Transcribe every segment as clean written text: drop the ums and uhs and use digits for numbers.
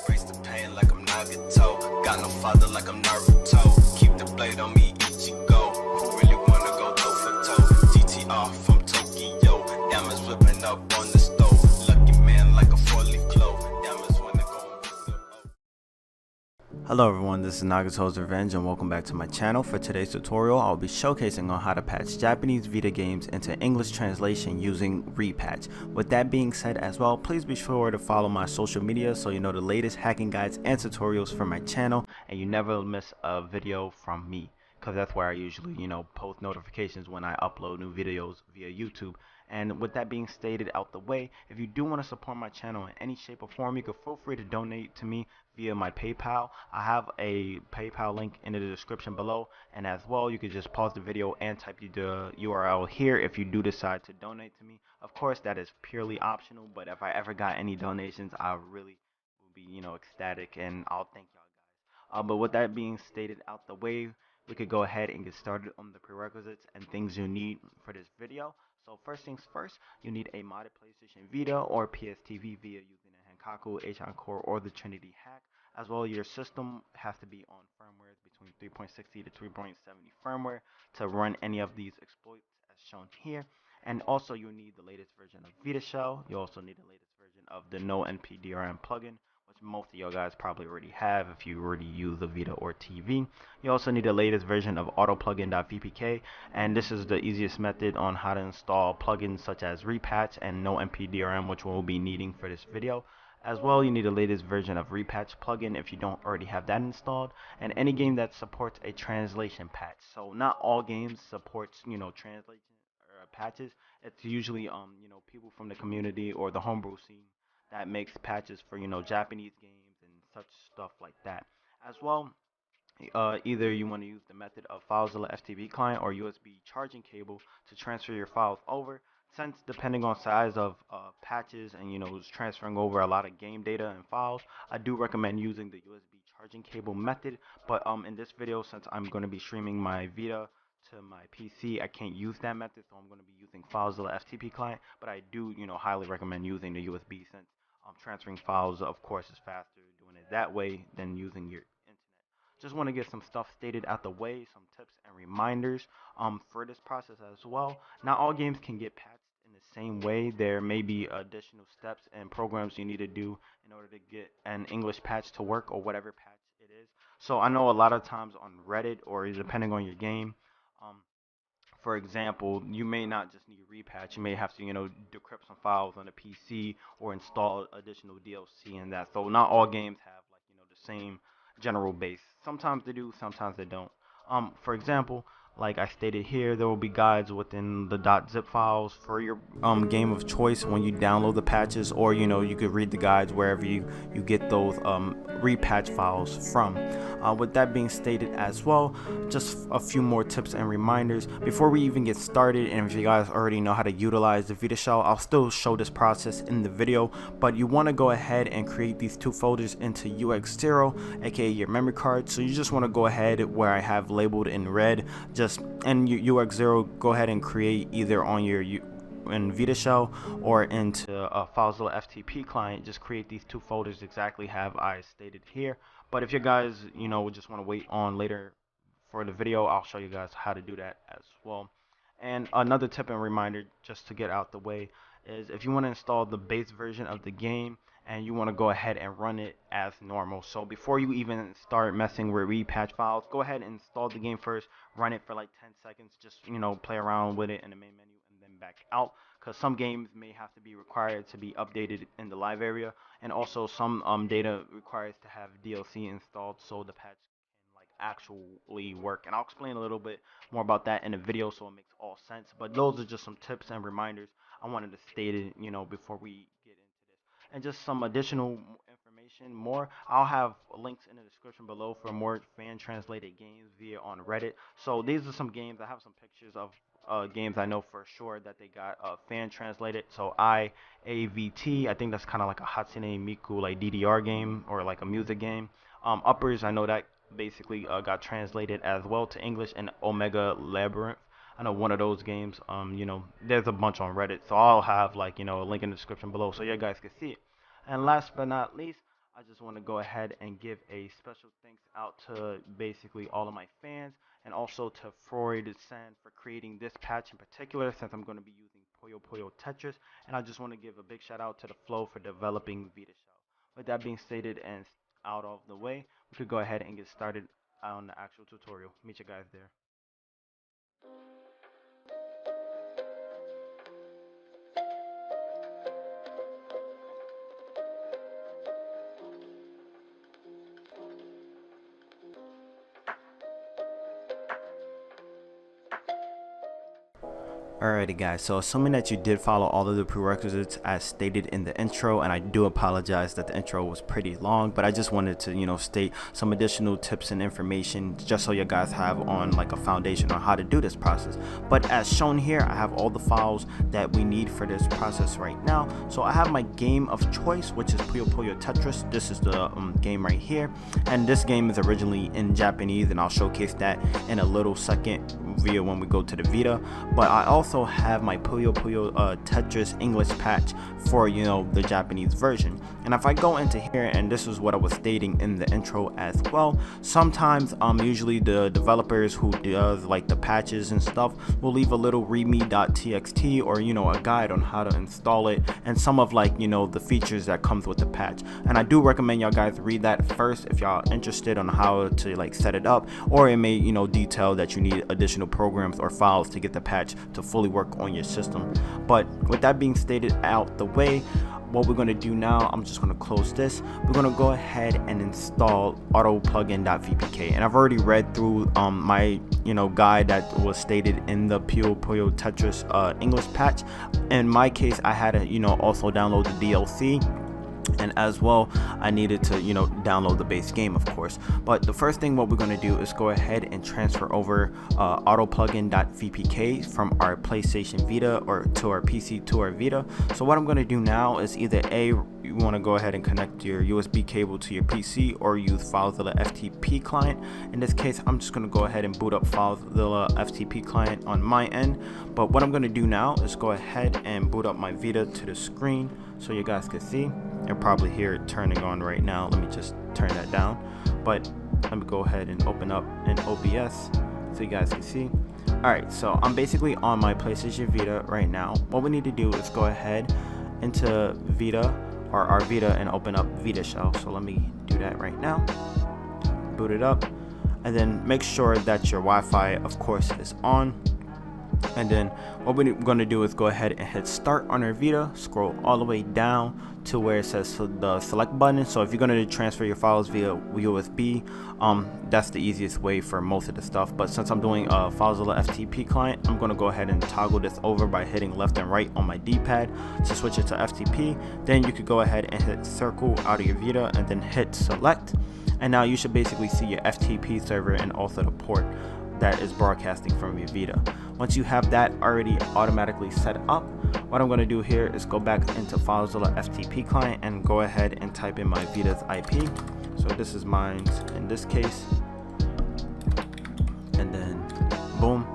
Embrace the pain like I'm Nagato. Got no father like I'm Naruto. Keep the blade on me, Ichigo. Who really wanna go toe for toe? GTR from Tokyo. Diamonds whipping up on the stove. Lucky man like a four-leaf clove. Diamonds wanna go with the Hello everyone, this is Nagato Revenge and welcome back to my channel. For today's tutorial, I'll be showcasing on how to patch Japanese Vita games into English translation using Repatch. With that being said as well, please be sure to follow my social media so you know the latest hacking guides and tutorials from my channel and you never miss a video from me, because that's where I usually, post notifications when I upload new videos via YouTube. And with that being stated out the way, if you do want to support my channel in any shape or form, you can feel free to donate to me via my PayPal. I have a PayPal link in the description below, and as well you can just pause the video and type the URL here if you do decide to donate to me. Of course, that is purely optional, but if I ever got any donations, I really will be ecstatic, and I'll thank y'all guys. But with that being stated out the way, we could go ahead and get started on the prerequisites and things you need for this video. So first things first, you need a modded PlayStation Vita or PSTV via using a Henkaku, H-Encore, or the Trinity hack. As well, your system has to be on firmware between 3.60 to 3.70 firmware to run any of these exploits as shown here. And also, you need the latest version of VitaShell. You also need the latest version of the NoNpDrm plugin, which most of you guys probably already have if you already use the Vita or TV. You also need the latest version of Autoplugin.VPK, and this is the easiest method on how to install plugins such as Repatch and NoNpDrm, which we'll be needing for this video. As well, you need the latest version of Repatch plugin if you don't already have that installed, and any game that supports a translation patch. So not all games supports translation or patches. It's usually people from the community or the homebrew scene that makes patches for Japanese games and such stuff like that. As well, either you want to use the method of FileZilla FTP client or USB charging cable to transfer your files over. Since depending on size of patches and it's transferring over a lot of game data and files, I do recommend using the USB charging cable method. But in this video, since I'm going to be streaming my Vita to my PC, I can't use that method, so I'm going to be using FileZilla FTP client. But I do highly recommend using the USB, since transferring files, of course, is faster doing it that way than using your internet. Just want to get some stuff stated out the way, some tips and reminders for this process as well. Not all games can get patched in the same way. There may be additional steps and programs you need to do in order to get an English patch to work, or whatever patch it is. So I know a lot of times on Reddit, or depending on your game, um, for example, you may not just need repatch. You may have to, decrypt some files on a PC or install additional DLC in that. So not all games have the same general base. Sometimes they do, sometimes they don't. For example, like I stated here, there will be guides within the .zip files for your game of choice when you download the patches, or you could read the guides wherever you get those repatch files from. With that being stated as well, just a few more tips and reminders before we even get started. And if you guys already know how to utilize the VitaShell, I'll still show this process in the video, but you want to go ahead and create these two folders into UX0, aka your memory card. So you just want to go ahead where I have labeled in red, just and UX0, go ahead and create either on your in VitaShell or into a FileZilla FTP client. Just create these two folders exactly have I stated here. But if you guys just want to wait on later for the video, I'll show you guys how to do that as well. And another tip and reminder, just to get out the way, is if you want to install the base version of the game and you want to go ahead and run it as normal. So before you even start messing with repatch files, go ahead and install the game first, run it for like 10 seconds, just play around with it in the main menu and then back out, because some games may have to be required to be updated in the live area, and also some data requires to have DLC installed so the patch actually work. And I'll explain a little bit more about that in the video so it makes all sense. But those are just some tips and reminders I wanted to state it, before we get into this. And just some additional information more, I'll have links in the description below for more fan translated games via on Reddit. So these are some games. I have some pictures of games I know for sure that they got fan translated. So IAVT, I think that's kind of like a Hatsune Miku like DDR game or like a music game. Uppers, I know that basically got translated as well to English, and Omega Labyrinth. I know one of those games. There's a bunch on Reddit, so I'll have a link in the description below so you guys can see it. And last but not least, I just want to go ahead and give a special thanks out to basically all of my fans, and also to Freud San for creating this patch in particular, since I'm going to be using Puyo Tetris. And I just want to give a big shout out to TheFlow for developing VitaShell. With that being stated and out of the way, we could go ahead and get started on the actual tutorial. Meet you guys there. Alrighty guys, so assuming that you did follow all of the prerequisites as stated in the intro, and I do apologize that the intro was pretty long, but I just wanted to state some additional tips and information just so you guys have on like a foundation on how to do this process. But as shown here, I have all the files that we need for this process right now. So I have my game of choice, which is Puyo Tetris. This is the game right here, and this game is originally in Japanese, and I'll showcase that in a little second via when we go to the Vita. But I also have my Puyo Tetris English patch for the Japanese version. And if I go into here, and this is what I was stating in the intro as well, sometimes usually the developers who does like the patches and stuff will leave a little readme.txt or a guide on how to install it, and some of the features that comes with the patch. And I do recommend y'all guys read that first if y'all interested on how to set it up, or it may detail that you need additional programs or files to get the patch to fully work on your system. But with that being stated out the way, what we're going to do now, I'm just going to close this. We're going to go ahead and install Autoplugin.VPK, and I've already read through my guide that was stated in the Puyo Tetris English patch. In my case, I had to also download the DLC, and as well I needed to download the base game, of course. But the first thing what we're going to do is go ahead and transfer over Autoplugin.VPK from our PlayStation Vita or to our PC to our Vita. So what I'm going to do now is either you want to go ahead and connect your USB cable to your PC, or use FileZilla FTP client. In this case, I'm just going to go ahead and boot up FileZilla FTP client on my end. But what I'm going to do now is go ahead and boot up my Vita to the screen so you guys can see. You'll probably hear it turning on right now. Let me just turn that down. But let me go ahead and open up an OBS so you guys can see. Alright, so I'm basically on my PlayStation Vita right now. What we need to do is go ahead into Vita or our Vita and open up VitaShell. So let me do that right now. Boot it up, and then make sure that your Wi-Fi, of course, is on. And then what we're going to do is go ahead and hit start on our Vita, scroll all the way down to where it says the select button. So if you're going to transfer your files via USB, that's the easiest way for most of the stuff. But since I'm doing a FileZilla FTP client, I'm going to go ahead and toggle this over by hitting left and right on my D-pad to switch it to FTP. Then you could go ahead and hit circle out of your Vita and then hit select, and now you should basically see your FTP server and also the port that is broadcasting from your Vita. Once you have that already automatically set up, what I'm going to do here is go back into FileZilla FTP client and go ahead and type in my Vita's IP. So this is mine in this case, and then boom,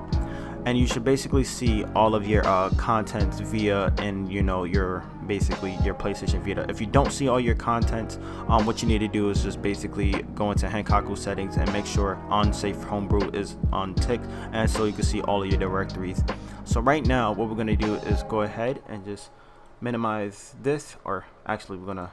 and you should basically see all of your contents via your basically your PlayStation Vita. If you don't see all your contents, what you need to do is just basically go into Henkaku settings and make sure unsafe homebrew is unticked, and so you can see all of your directories. So right now what we're going to do is go ahead and just minimize this, or actually we're going to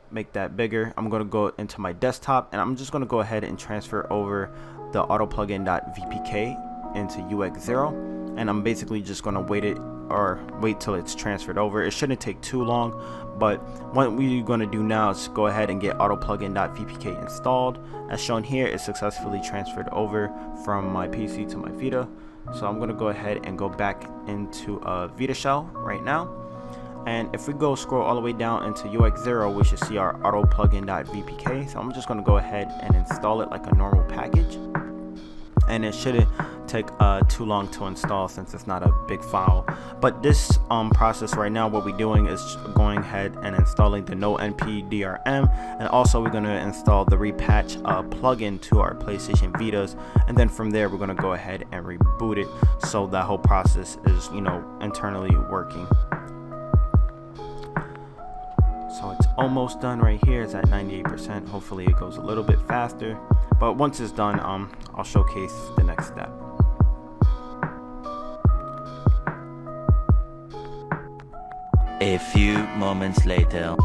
make that bigger. I'm going to go into my desktop, and I'm just going to go ahead and transfer over the Autoplugin.VPK into UX0, and I'm basically just going to wait till it's transferred over. It shouldn't take too long, but what we're going to do now is go ahead and get Autoplugin.VPK installed. As shown here, it's successfully transferred over from my PC to my Vita. So I'm going to go ahead and go back into VitaShell right now, and if we scroll all the way down into UX0, we should see our Autoplugin.VPK. So I'm just going to go ahead and install it like a normal package, and it shouldn't take too long to install since it's not a big file. But this process right now, what we're doing is going ahead and installing the NoNpDrm, and also we're going to install the Repatch plugin to our PlayStation Vitas, and then from there we're going to go ahead and reboot it so that whole process is internally working. So it's almost done right here. It's at 98%. Hopefully it goes a little bit faster. But once it's done, I'll showcase the next step. A few moments later.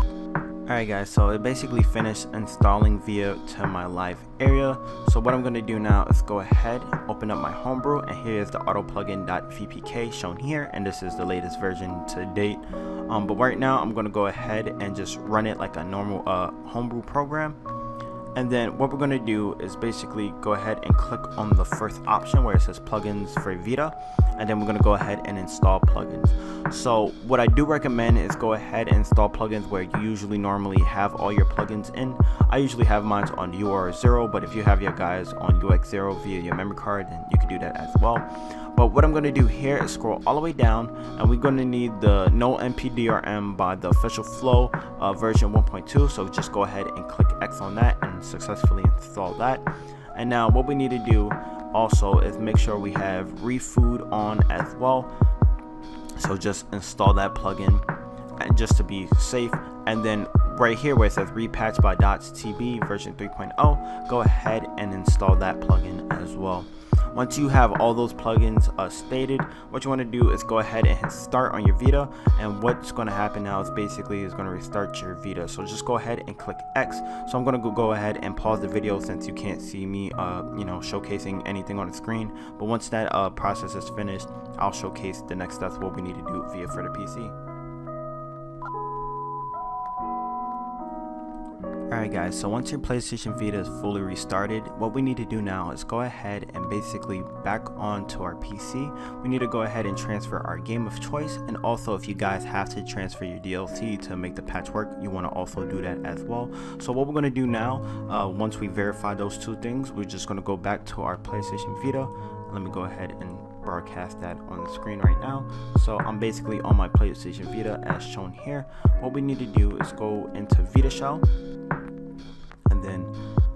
Alright guys, so it basically finished installing Vita to my live area. So what I'm going to do now is go ahead, open up my homebrew, and here is the Autoplugin.VPK shown here, and this is the latest version to date. But right now I'm going to go ahead and just run it like a normal homebrew program. And then what we're going to do is basically go ahead and click on the first option where it says plugins for Vita, and then we're going to go ahead and install plugins. So what I do recommend is go ahead and install plugins where you usually normally have all your plugins in. I usually have mine on UR0, but if you have your guys on UX0 via your memory card, then you can do that as well. But what I'm going to do here is scroll all the way down, and we're going to need the NoNpDrm by the official Flow version 1.2. So just go ahead and click X on that and successfully install that. And now what we need to do also is make sure we have refood on as well. So just install that plugin, and just to be safe. And then right here where it says Repatch by DotsTB version 3.0, go ahead and install that plugin as well. Once you have all those plugins stated, what you want to do is go ahead and hit start on your Vita, and what's going to happen now is basically is going to restart your Vita. So just go ahead and click X. So I'm going to go ahead and pause the video since you can't see me showcasing anything on the screen. But once that process is finished, I'll showcase the next steps, what we need to do via for the PC. Alright guys, so once your PlayStation Vita is fully restarted, what we need to do now is go ahead and basically back onto our PC. We need to go ahead and transfer our game of choice, and also if you guys have to transfer your DLC to make the patch work, you want to also do that as well. So what we're going to do now, once we verify those two things, we're just going to go back to our PlayStation Vita. Let me go ahead and broadcast that on the screen right now. So I'm basically on my PlayStation Vita as shown here. What we need to do is go into VitaShell, and then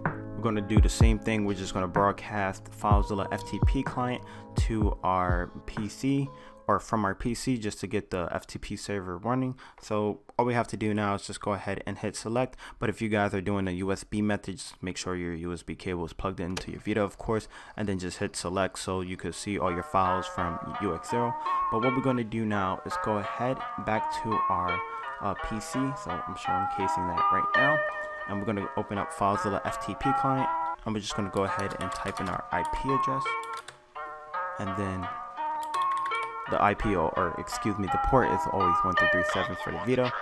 we're going to do the same thing. We're just going to broadcast FileZilla FTP client to our PC, or from our PC, just to get the FTP server running. So all we have to do now is just go ahead and hit select. But if you guys are doing a USB method, just make sure your USB cable is plugged into your Vita, of course, and then just hit select so you can see all your files from UX0. But what we're going to do now is go ahead back to our PC. So I'm showcasing that right now. And we're going to open up FileZilla FTP client, and we're just going to go ahead and type in our IP address, and then the IP, or excuse me, the port is always 1337 for the Vita.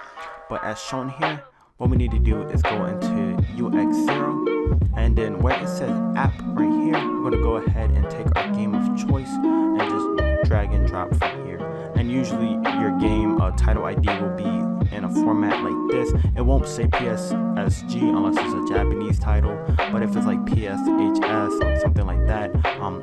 But as shown here, what we need to do is go into UX0, and then where it says app right here, we're going to go ahead and take our game of choice and just drag and drop from here. And usually your game title ID will be in a format like this. It won't say PSSG unless it's a Japanese title, but if it's like PSHS or something like that,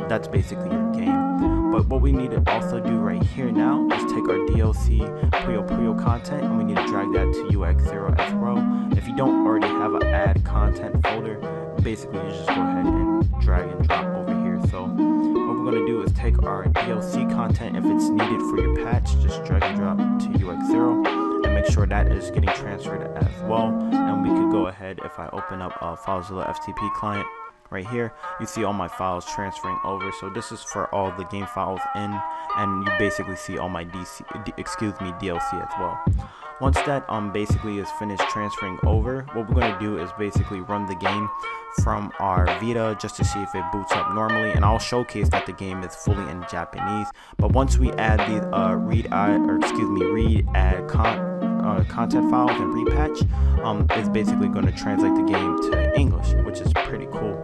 that's basically your game. But what we need to also do right here now is take our DLC Puyo content, and we need to drag that to UX0 as well. If you don't already have an add content folder, basically you just go ahead and drag and drop over here. So what we're going to do is take our DLC content, if it's needed for your patch, just drag and drop to UX0 and make sure that is getting transferred as well. And we could go ahead, if I open up FileZilla FTP client right here, you see all my files transferring over. So this is for all the game files in, and you basically see all my DLC as well. Once that basically is finished transferring over, what we're going to do is basically run the game from our Vita just to see if it boots up normally, and I'll showcase that the game is fully in Japanese. But once we add the read add content files and repatch, it's basically going to translate the game to English, which is pretty cool.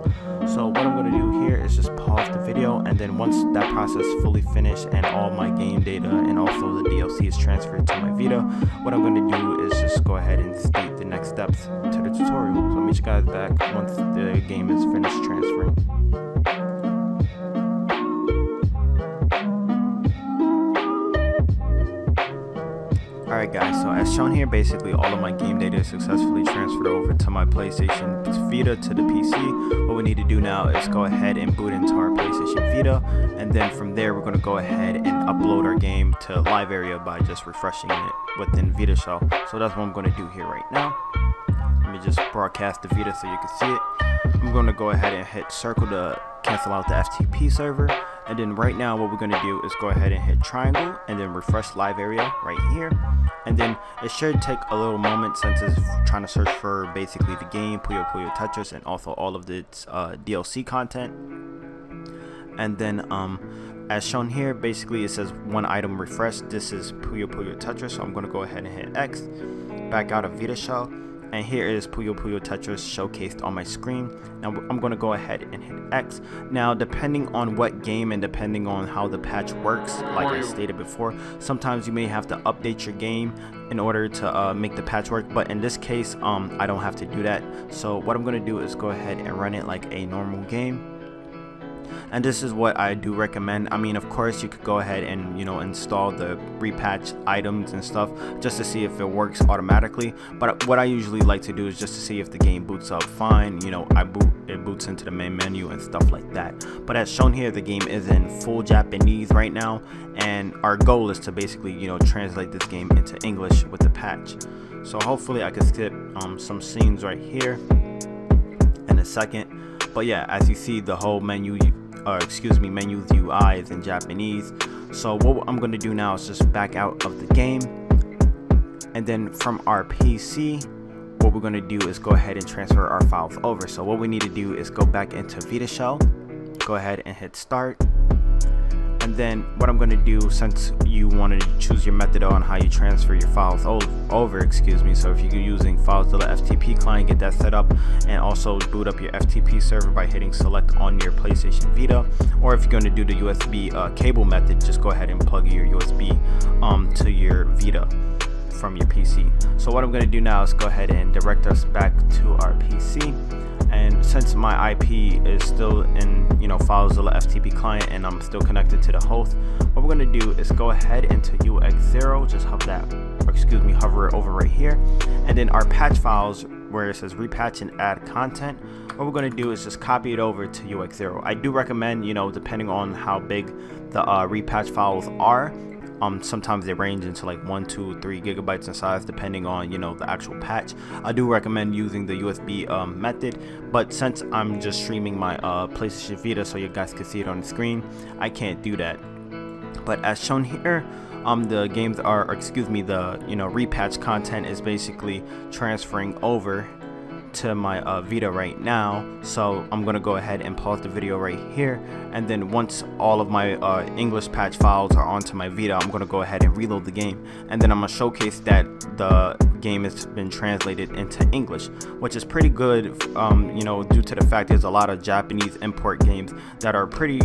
So what I'm going to do here is just pause the video, and then once that process is fully finished and all my game data and also the DLC is transferred to my Vita, what I'm going to do is just go ahead and state the next steps to the tutorial. So I'll meet you guys back once the game is finished transferring. Alright Alright guys, so as shown here, basically all of my game data is successfully transferred over to my PlayStation Vita to the PC. What we need to do now is go ahead and boot into our PlayStation Vita, and then from there we're going to go ahead and upload our game to live area by just refreshing it within VitaShell. So that's what I'm going to do here right now. Let me just broadcast the Vita so you can see it. I'm going to go ahead and hit circle to cancel out the FTP server. And then right now what we're going to do is go ahead and hit triangle and then refresh live area right here. And then it should take a little moment since it's trying to search for basically the game, Puyo Tetris, and also all of its DLC content. And then as shown here, basically it says one item refreshed. This is Puyo Tetris, so I'm going to go ahead and hit X, back out of VitaShell. And here is Puyo Tetris showcased on my screen. Now I'm going to go ahead and hit X. Now depending on what game and depending on how the patch works, like I stated before, sometimes you may have to update your game in order to make the patch work, but in this case I don't have to do that. So what I'm going to do is go ahead and run it like a normal game. And this is what I do recommend. I mean, of course you could go ahead and install the repatch items and stuff just to see if it works automatically, but what I usually like to do is just to see if the game boots up fine. It boots into the main menu and stuff like that. But as shown here, the game is in full Japanese right now, and our goal is to basically translate this game into English with the patch. So hopefully I can skip some scenes right here in a second. But yeah, as you see, the whole menu's UI is in Japanese. So what I'm going to do now is just back out of the game, and then from our PC what we're going to do is go ahead and transfer our files over. So what we need to do is go back into VitaShell, go ahead and hit start. And then what I'm going to do, since you want to choose your method on how you transfer your files over, so if you're using FileZilla FTP client, get that set up, and also boot up your FTP server by hitting select on your PlayStation Vita. Or if you're going to do the USB cable method, just go ahead and plug your USB to your Vita from your PC. So what I'm going to do now is go ahead and direct us back to our PC. And since my IP is still in FileZilla FTP client and I'm still connected to the host, what we're going to do is go ahead into UX0, just hover it over right here, and then our patch files where it says repatch and add content, what we're going to do is just copy it over to UX0. I do recommend, depending on how big the repatch files are, sometimes they range into like 1, 2, 3 gigabytes in size depending on the actual patch. I do recommend using the USB method, but since I'm just streaming my PlayStation Vita so you guys can see it on the screen, I can't do that. But as shown here, the games are, the repatch content is basically transferring over to my Vita right now. So I'm gonna go ahead and pause the video right here, and then once all of my English patch files are onto my Vita, I'm gonna go ahead and reload the game, and then I'm gonna showcase that the game has been translated into English, which is pretty good, due to the fact there's a lot of Japanese import games that are pretty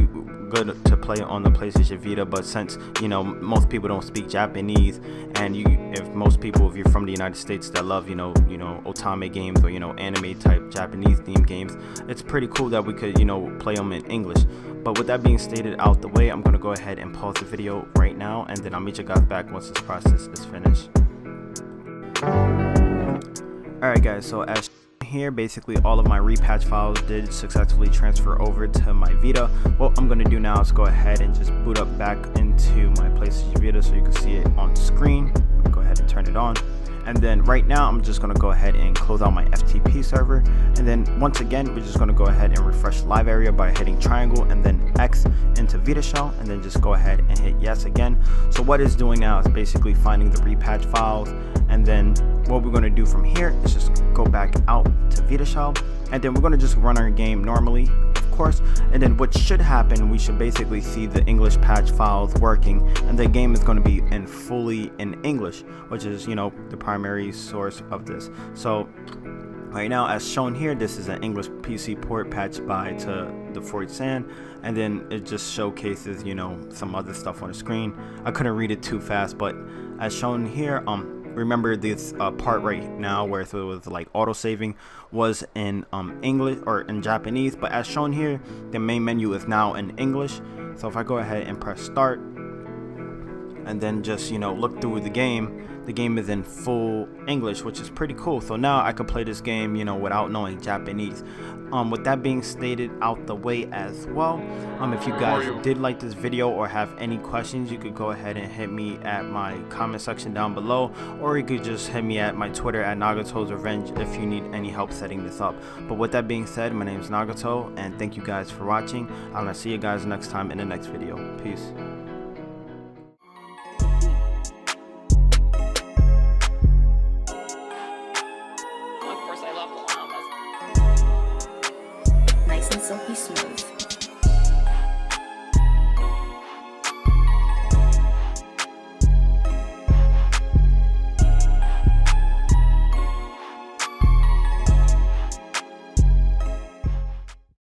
good to play on the PlayStation Vita. But since most people don't speak Japanese, and if you're from the United States that love otame games or anime type Japanese themed games, it's pretty cool that we could play them in English. But with that being stated out the way, I'm gonna go ahead and pause the video right now, and then I'll meet you guys back once this process is finished. Alright guys, so as here, basically all of my repatch files did successfully transfer over to my Vita. What I'm going to do now is go ahead and just boot up back into my PlayStation Vita so you can see it on screen. Go ahead and turn it on. And then right now I'm just going to go ahead and close out my FTP server, and then once again we're just going to go ahead and refresh live area by hitting triangle and then X into VitaShell, and then just go ahead and hit yes again. So what it's doing now is basically finding the repatch files, and then what we're going to do from here is just go back out to VitaShell, and then we're going to just run our game normally, of course. And then what should happen, we should basically see the English patch files working, and the game is going to be fully in English, which is the primary source of this. So right now, as shown here, this is an English PC port patched by to the Fort San, and then it just showcases some other stuff on the screen. I couldn't read it too fast, but as shown here, remember this part right now where it was like auto saving was in English or in Japanese, but as shown here, the main menu is now in English. So if I go ahead and press start and then just look through the game, the game is in full English, which is pretty cool. So now I could play this game, you know, without knowing Japanese. With that being stated out the way as well, if you guys did like this video or have any questions, you could go ahead and hit me at my comment section down below, or you could just hit me at my Twitter at Nagato's Revenge if you need any help setting this up. But with that being said, my name is Nagato, and thank you guys for watching. I'm gonna see you guys next time in the next video. Peace. Of course, I love llamas. Nice and silky smooth.